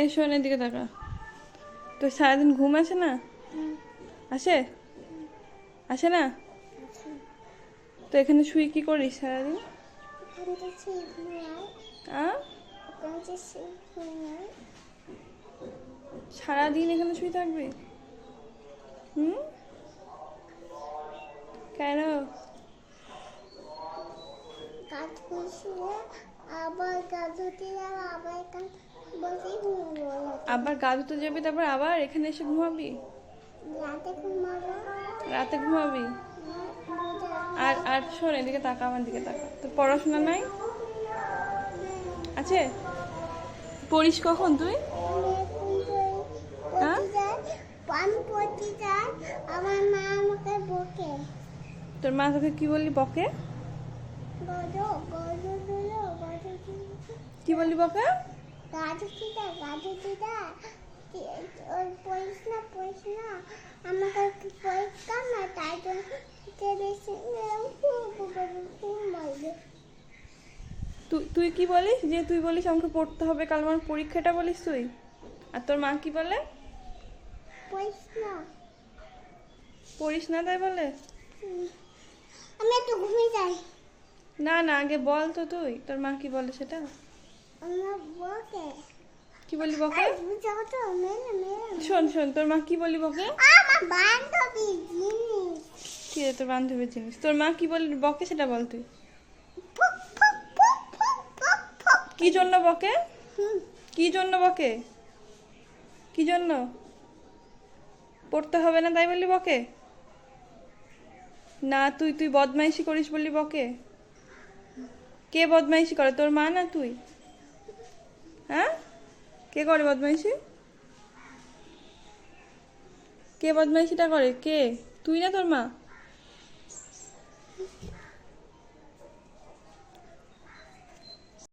এসো এদিকে তাকা। তো সারাদিন ঘুম আসে না? আসে? আসে না? তো এখানে শুই কি করিস সারাদিন? আ সারাদিন এখানে শুয়ে থাকবি? হুম? কেন? আবার গা ধুতে যাবি, তারপর আবার এখানে এসে ঘুমাবি? রাতে ঘুমাবি? আর আর শোন, এদিকে তাকা, আমার দিকে তাকা। তোর পড়াশোনা নাই? আছে? পড়িস কখন তুই? হ্যাঁ? আমার মা আমাকে বকে। তোর মা তোকে কি বললি বকে? গজো গজো দিলো গজো কি বললি বকে? গাজো দিদা পড়িস না আমাকে পরীক্ষা না, তাই জন্য বেশি খুব মারবে। তুই তুই কি বলিস? যে তুই বলিস আমাকে পড়তে হবে, কাল আমার পরীক্ষাটা বলিস তুই? আর তোর মা কি বলে? পড়িস না। পড়িস না তাই বলে? আমি একটু ঘুমিয়ে যাই। না না, আগে বল তো তুই তোর মা কি বলে সেটা। আমার বকে। কি বললি বকে? তুমি যাও তো, মেরে শোন শোন, তোর মা কি বললি বকে? আমার বান্ধবী জিনিস। কি রে তোর বান্ধবীর জিনিস? তোর মা কি বললি বকে সেটা বল তুই। ফুক ফুক ফুক ফুক ফুক ফুক। কি জন্য বকে? হুম, কি জন্য বকে? কি জন্য? পড়তে হবে না তাই বললি বকে? না, তুই তুই বদমাইশি করিস বললি বকে? কে বদমাইশি করে, তোর মা না তুই? হ্যাঁ, কে করে বদমাইশি? কে বদমাইশিটা করে, কে? তুই না তোর মা?